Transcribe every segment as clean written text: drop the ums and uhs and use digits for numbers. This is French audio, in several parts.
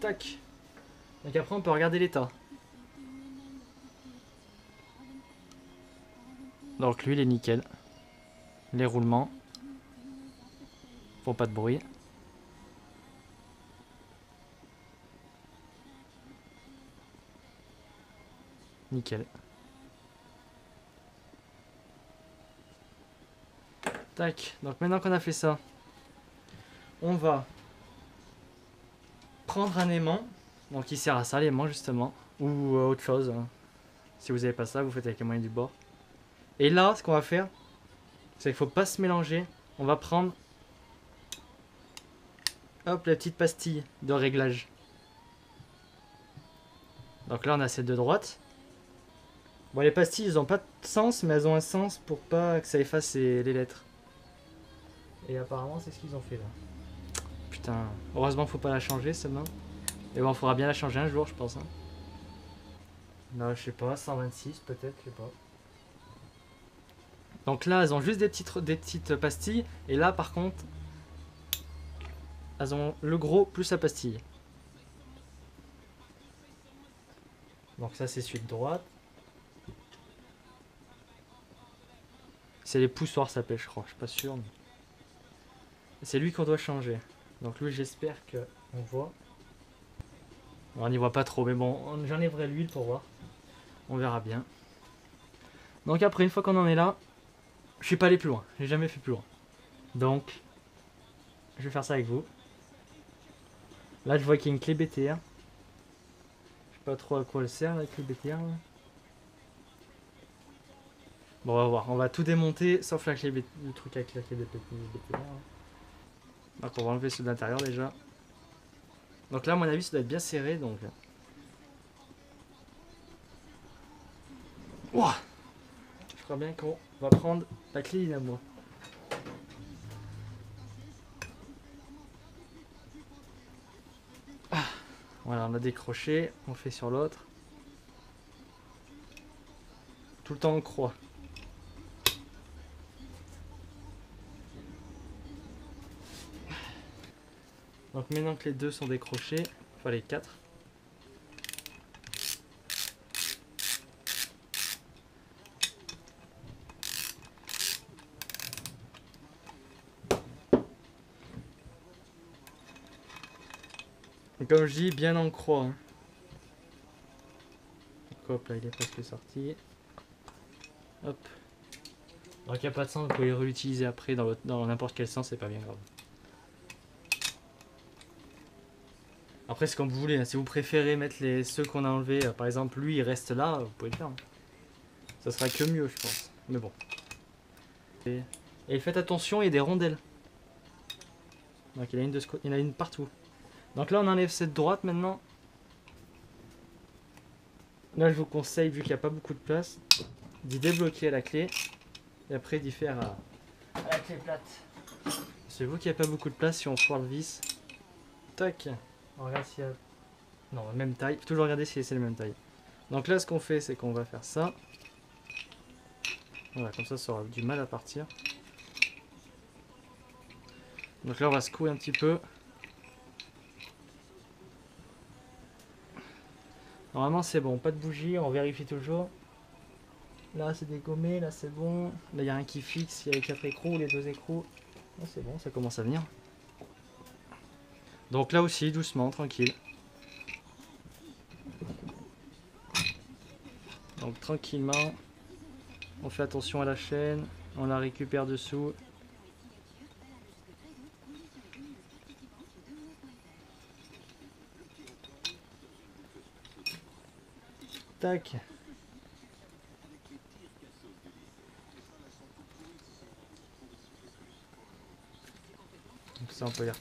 Tac. Donc après, on peut regarder l'état. Donc lui, il est nickel. Les roulements. Font pas de bruit. Nickel. Tac. Donc maintenant qu'on a fait ça, on va prendre un aimant. Donc il sert à ça, l'aimant justement. Ou autre chose. Hein. Si vous n'avez pas ça, vous faites avec les moyens du bord. Et là, ce qu'on va faire, c'est qu'il faut pas se mélanger. On va prendre hop, la petite pastille de réglage. Donc là, on a celle de droite. Bon, les pastilles, elles ont pas de sens, mais elles ont un sens pour pas que ça efface les lettres. Et apparemment, c'est ce qu'ils ont fait là. Putain, heureusement, faut pas la changer seulement. Mais bon, faudra bien la changer un jour, je pense. Hein. Là, je sais pas, 126 peut-être, je sais pas. Donc là, elles ont juste des petites pastilles. Et là, par contre, elles ont le gros plus la pastille. Donc ça, c'est celui de droite. C'est les poussoirs, ça s'appelle, je crois. Je suis pas sûr. Mais... c'est lui qu'on doit changer. Donc lui, j'espère qu'on voit. On n'y voit pas trop, mais bon, j'enlèverai l'huile pour voir. On verra bien. Donc après, une fois qu'on en est là, je suis pas allé plus loin. J'ai jamais fait plus loin. Donc, je vais faire ça avec vous. Là, je vois qu'il y a une clé BTR. Je sais pas trop à quoi elle sert, la clé BTR. Là. Bon, on va voir. On va tout démonter, sauf la clé le truc avec la clé BTR. Donc, on va enlever ceux de l'intérieur déjà. Donc là, à mon avis, ça doit être bien serré. Donc, ouah, je crois bien qu'on va prendre la clé dynamo. Ah, voilà, on a décroché. On fait sur l'autre. Tout le temps en croix. Donc maintenant que les deux sont décrochés, enfin les quatre. Et comme je dis, bien en croix. Hein. Donc, hop, là il est presque sorti. Hop. Donc il n'y a pas de sens, vous pouvez le réutiliser après dans n'importe quel sens, c'est pas bien grave. Après c'est comme vous voulez, hein. Si vous préférez mettre ceux qu'on a enlevés, par exemple lui il reste là, vous pouvez le faire. Hein. Ça sera que mieux je pense, mais bon. Et faites attention, il y a des rondelles. Donc il y en a une partout. Donc là on enlève cette droite maintenant. Là je vous conseille, vu qu'il n'y a pas beaucoup de place, d'y débloquer la clé. Et après d'y faire à la clé plate. C'est vous qui n'avez pas beaucoup de place si on foire le vis. Tac. On regarde s'il y a... non, la même taille. Faut toujours regarder si c'est la même taille. Donc là ce qu'on fait c'est qu'on va faire ça. Voilà, comme ça aura du mal à partir. Donc là on va secouer un petit peu. Normalement c'est bon, pas de bougie, on vérifie toujours. Là c'est dégommé, là c'est bon. Là il y a un qui fixe, il y a les 4 écrous, les 2 écrous. Là c'est bon, ça commence à venir. Donc là aussi, doucement, tranquille. Donc tranquillement, on fait attention à la chaîne, on la récupère dessous. Tac. Donc ça on peut dire.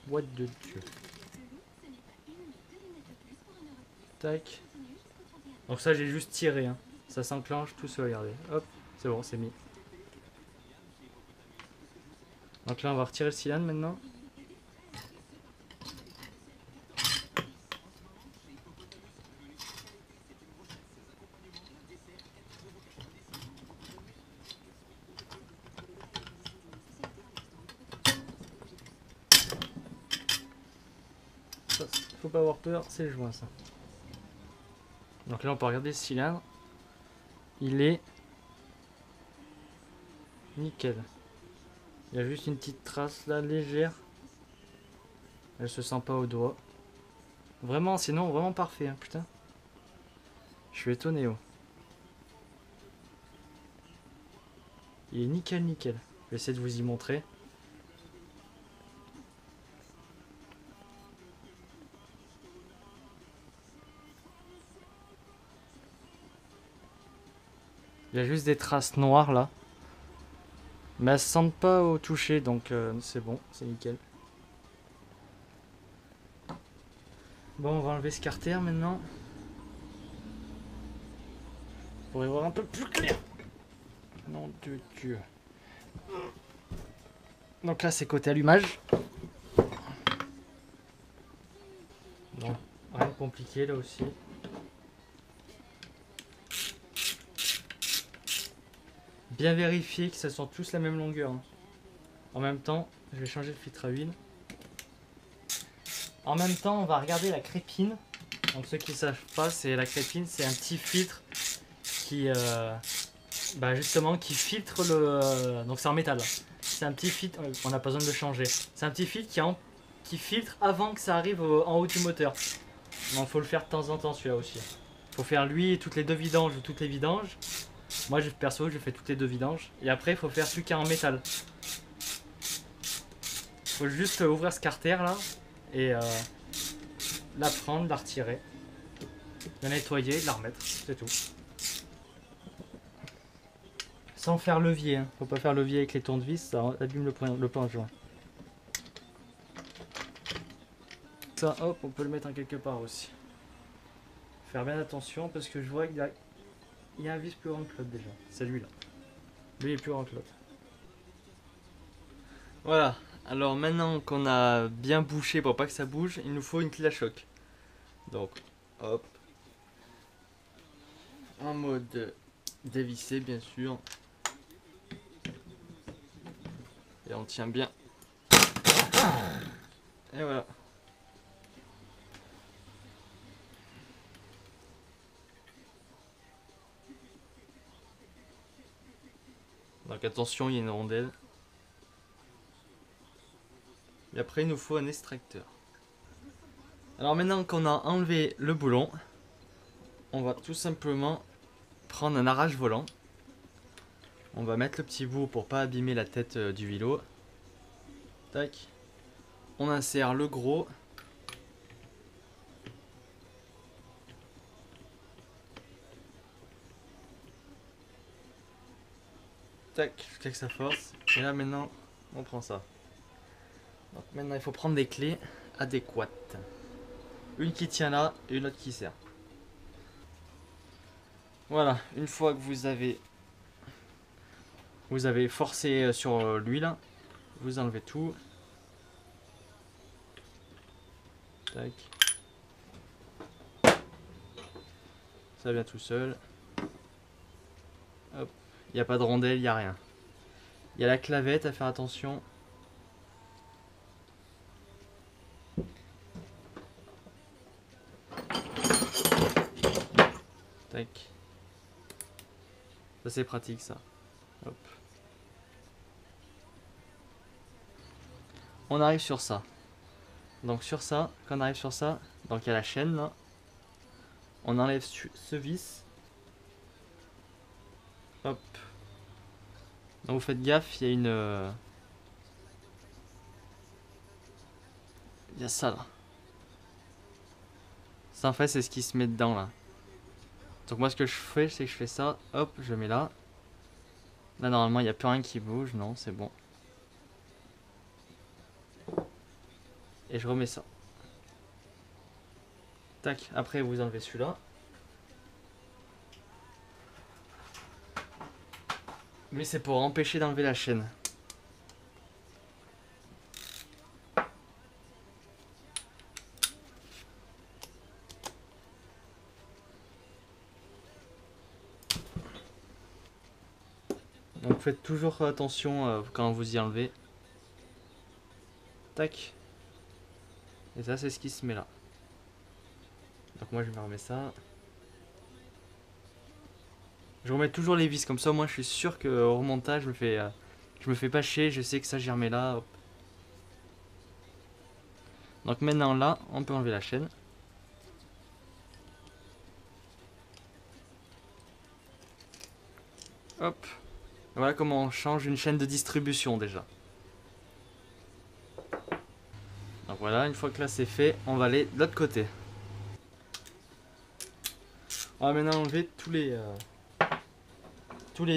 What de Dieu. Tac. Donc ça j'ai juste tiré. Hein. Ça s'enclenche tout seul, regardez. Hop, c'est bon, c'est mis. Donc là on va retirer le cylindre maintenant. Faut pas avoir peur, c'est le joint ça. Donc là on peut regarder le cylindre. Il est nickel. Il y a juste une petite trace là légère. Elle se sent pas au doigt. Vraiment, sinon vraiment parfait, hein, putain. Je suis étonné. Oh. Il est nickel, nickel. Je vais essayer de vous y montrer. Il y a juste des traces noires là. Mais elles se sentent pas au toucher, donc c'est bon, c'est nickel. Bon, on va enlever ce carter maintenant. Pour y voir un peu plus clair. Nom de Dieu. Donc là, c'est côté allumage. Bon, rien de compliqué là aussi. Bien vérifier que ça soit tous la même longueur. Hein. En même temps, je vais changer le filtre à huile. En même temps, on va regarder la crépine. Donc ceux qui ne savent pas, c'est la crépine, c'est un petit filtre qui, justement, qui filtre le. Donc c'est en métal. C'est un petit filtre. On n'a pas besoin de le changer. C'est un petit filtre qui filtre avant que ça arrive en haut du moteur. Donc faut le faire de temps en temps celui-là aussi. Faut faire lui toutes les deux vidanges ou toutes les vidanges. Moi, perso, je fais toutes les deux vidanges. Et après, il faut faire celui qui est en métal. Faut juste ouvrir ce carter là et la prendre, la retirer, la nettoyer, la remettre, c'est tout. Sans faire levier, hein. Faut pas faire levier avec les tournevis, ça abîme le plan de joint. Ça, hop, on peut le mettre en quelque part aussi. Faire bien attention parce que je vois qu'il y a un vis plus grand que l'autre déjà. C'est lui là. Lui est plus grand que l'autre. Voilà. Alors maintenant qu'on a bien bouché pour pas que ça bouge, il nous faut une clé à choc. Donc, hop. En mode dévissé bien sûr. Et on tient bien. Et voilà. Donc attention, il y a une rondelle. Et après, il nous faut un extracteur. Alors maintenant qu'on a enlevé le boulon, on va tout simplement prendre un arrache-volant. On va mettre le petit bout pour pas abîmer la tête du vélo. Tac. On insère le gros. Tac, jusqu'à que ça force. Et là maintenant, on prend ça. Donc maintenant, il faut prendre des clés adéquates. Une qui tient là et une autre qui sert. Voilà, une fois que vous avez forcé sur l'huile, vous enlevez tout. Tac. Ça vient tout seul. Hop. Il n'y a pas de rondelle, il n'y a rien. Il y a la clavette à faire attention. Tac. Ça c'est pratique ça. Hop. On arrive sur ça. Donc sur ça, quand on arrive sur ça, donc il y a la chaîne là. On enlève ce vis. Hop. Donc vous faites gaffe, il y a une... Il y a ça là. Ça en fait c'est ce qui se met dedans là. Donc moi ce que je fais, c'est que je fais ça, hop, je mets là. Là normalement il n'y a plus rien qui bouge, non c'est bon. Et je remets ça. Tac, après vous enlevez celui-là. Mais c'est pour empêcher d'enlever la chaîne. Donc faites toujours attention quand vous y enlevez. Tac. Et ça, c'est ce qui se met là. Donc moi, je me remets ça. Je remets toujours les vis, comme ça, moi, je suis sûr qu'au remontage, je me fais pas chier. Je sais que ça, j'y remets là. Hop. Donc maintenant, là, on peut enlever la chaîne. Hop. Voilà comment on change une chaîne de distribution déjà. Donc voilà, une fois que là c'est fait, on va aller de l'autre côté. On va maintenant enlever tous les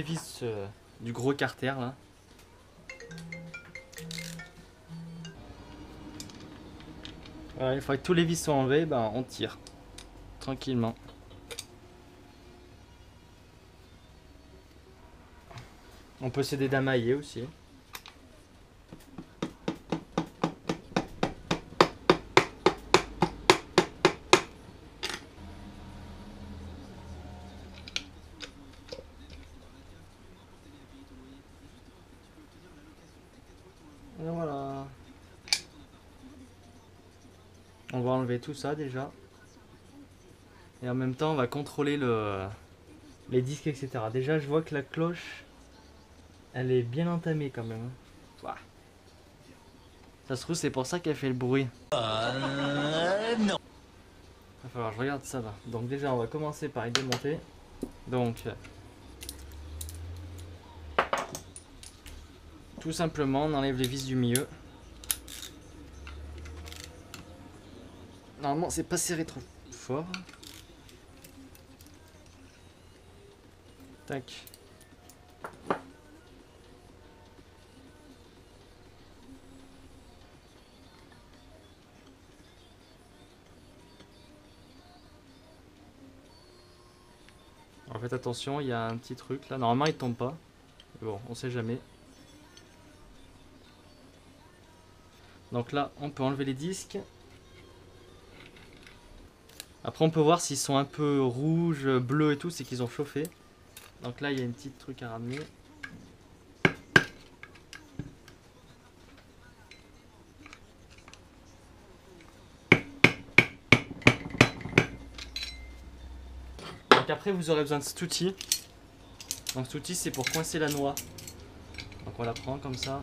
vis du gros carter là. Voilà, une fois que tous les vis sont enlevés, ben, on tire tranquillement. On peut s'aider d'un maillet aussi. Et voilà. On va enlever tout ça déjà. Et en même temps, on va contrôler les disques, etc. Déjà, je vois que la cloche, elle est bien entamée quand même. Ouah. Ça se trouve, c'est pour ça qu'elle fait le bruit. Non. Il va falloir que je regarde ça là. Donc déjà, on va commencer par y démonter. Donc, tout simplement, on enlève les vis du milieu. Normalement, c'est pas serré trop fort. Tac. Alors faites attention, il y a un petit truc là. Normalement, il tombe pas. Mais bon, on sait jamais. Donc là, on peut enlever les disques. Après, on peut voir s'ils sont un peu rouges, bleus et tout, c'est qu'ils ont chauffé. Donc là, il y a une petite truc à ramener. Donc après, vous aurez besoin de cet outil. Donc cet outil, c'est pour coincer la noix. Donc on la prend comme ça.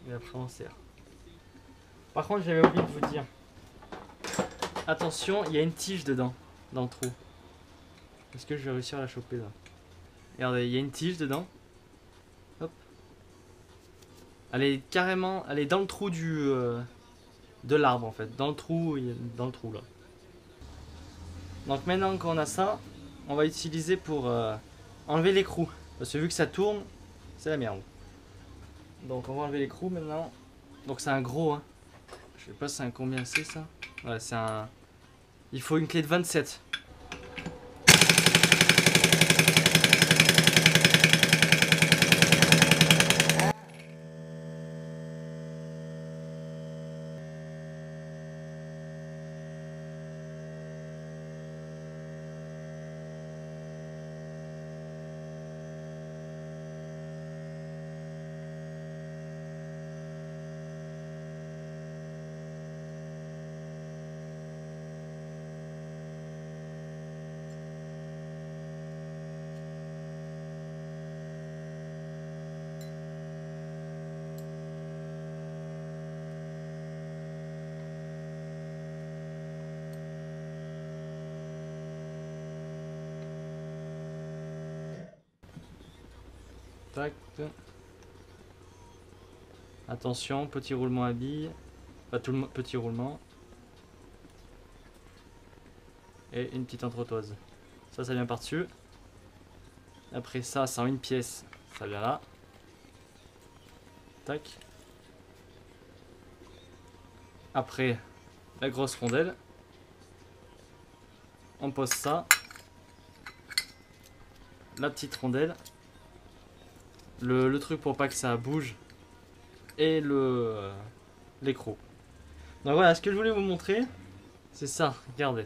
Et après, on serre. Par contre, j'avais oublié de vous dire. Attention, il y a une tige dedans, dans le trou. Est-ce que je vais réussir à la choper là? Regardez, il y a une tige dedans. Hop. Elle est carrément, elle est dans le trou de l'arbre en fait. Dans le trou là. Donc maintenant qu'on a ça, on va utiliser pour enlever l'écrou. Parce que vu que ça tourne, c'est la merde. Donc on va enlever l'écrou maintenant. Donc c'est un gros, hein. Je sais pas c'est un combien c'est ça. Ouais, c'est un... Il faut une clé de 27. Tac. Attention, petit roulement à billes. Pas tout le petit roulement. Et une petite entretoise. Ça vient par-dessus. Après ça, en une pièce, ça vient là. Tac. Après, la grosse rondelle. On pose ça. La petite rondelle. Le truc pour pas que ça bouge. Et l'écrou. Donc voilà, ce que je voulais vous montrer, c'est ça. Regardez.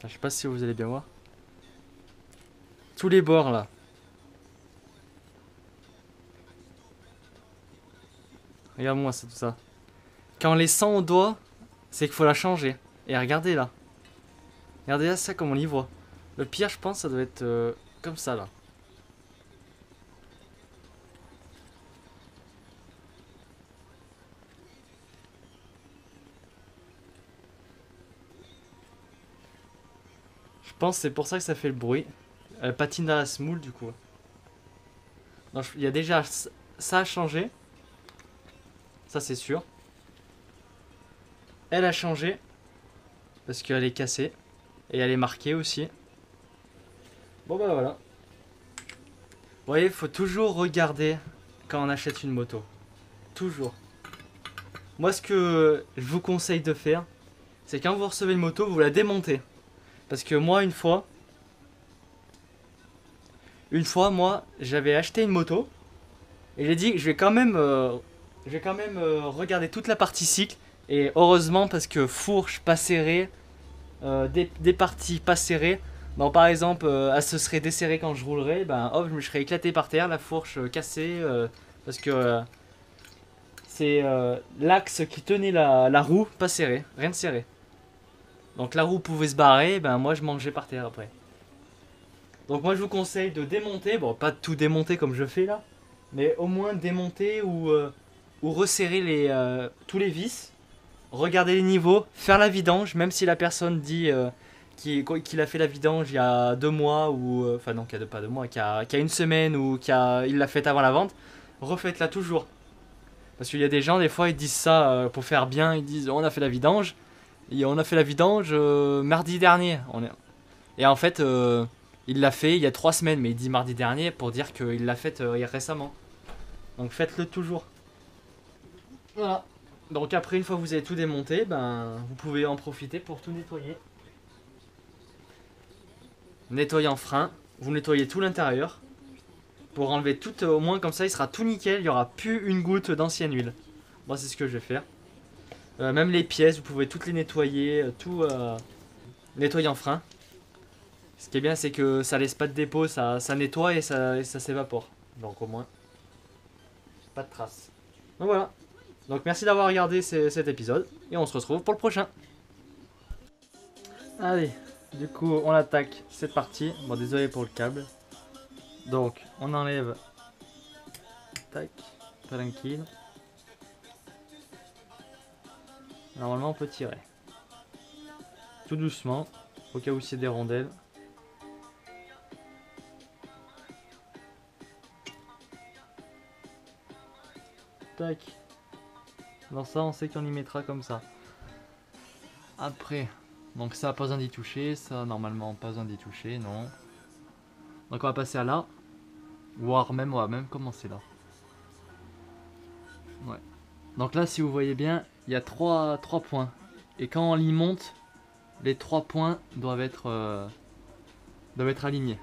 Je sais pas si vous allez bien voir. tous les bords là. Regarde-moi ça, tout ça. Quand on les sent au doigt, c'est qu'il faut la changer. Et regardez là. Regardez là, ça comme on y voit. Le pire, je pense, ça doit être comme ça là. Je pense que c'est pour ça que ça fait le bruit. Elle patine dans la semoule du coup. Donc, il y a déjà ça a changé. Ça c'est sûr. Elle a changé. Parce qu'elle est cassée. Et elle est marquée aussi. Bon bah voilà. Vous voyez, il faut toujours regarder quand on achète une moto. Toujours. Moi ce que je vous conseille de faire, c'est quand vous recevez une moto, vous la démontez. Parce que moi une fois, moi j'avais acheté une moto. Et j'ai dit je vais quand même regarder toute la partie cycle. Et heureusement parce que fourche pas serrée, des parties pas serrées. Bon, par exemple, elle se serait desserrée quand je roulerais, ben hop, je me serais éclaté par terre, la fourche cassée, parce que c'est l'axe qui tenait la roue pas serré, rien de serré. Donc la roue pouvait se barrer, ben moi je mangeais par terre après. Donc moi je vous conseille de démonter, bon pas de tout démonter comme je fais là, mais au moins démonter ou resserrer tous les vis, regarder les niveaux, faire la vidange, même si la personne dit qu'il a fait la vidange il y a 2 mois, ou enfin non, pas 2 mois, qu'il y a une semaine, ou il l'a fait avant la vente, refaites-la toujours. Parce qu'il y a des gens, des fois, ils disent ça pour faire bien, ils disent on a fait la vidange, et on a fait la vidange mardi dernier. Et en fait, il l'a fait il y a 3 semaines, mais il dit mardi dernier pour dire qu'il l'a fait récemment. Donc faites-le toujours. Voilà. Donc après, une fois que vous avez tout démonté, ben, vous pouvez en profiter pour tout nettoyer. Nettoyer en frein, vous nettoyez tout l'intérieur. Pour enlever tout, au moins comme ça, il sera tout nickel, il n'y aura plus une goutte d'ancienne huile. Moi, c'est ce que je vais faire. Même les pièces, vous pouvez toutes les nettoyer, tout nettoyer en frein. Ce qui est bien, c'est que ça laisse pas de dépôt, ça nettoie et ça s'évapore. Donc au moins, pas de traces. Donc voilà. Donc merci d'avoir regardé cet épisode et on se retrouve pour le prochain. Allez, du coup on attaque cette partie. Bon, désolé pour le câble. Donc on enlève. Tac, tranquille. Normalement on peut tirer. Tout doucement, au cas où c'est des rondelles. Tac. Dans ça on sait qu'on y mettra comme ça. Après, donc ça pas besoin d'y toucher, ça normalement pas besoin d'y toucher, non. Donc on va passer à là. Voire même, on va même commencer là. Ouais. Donc là, si vous voyez bien, il y a 3 points. Et quand on y monte, les 3 points doivent être alignés.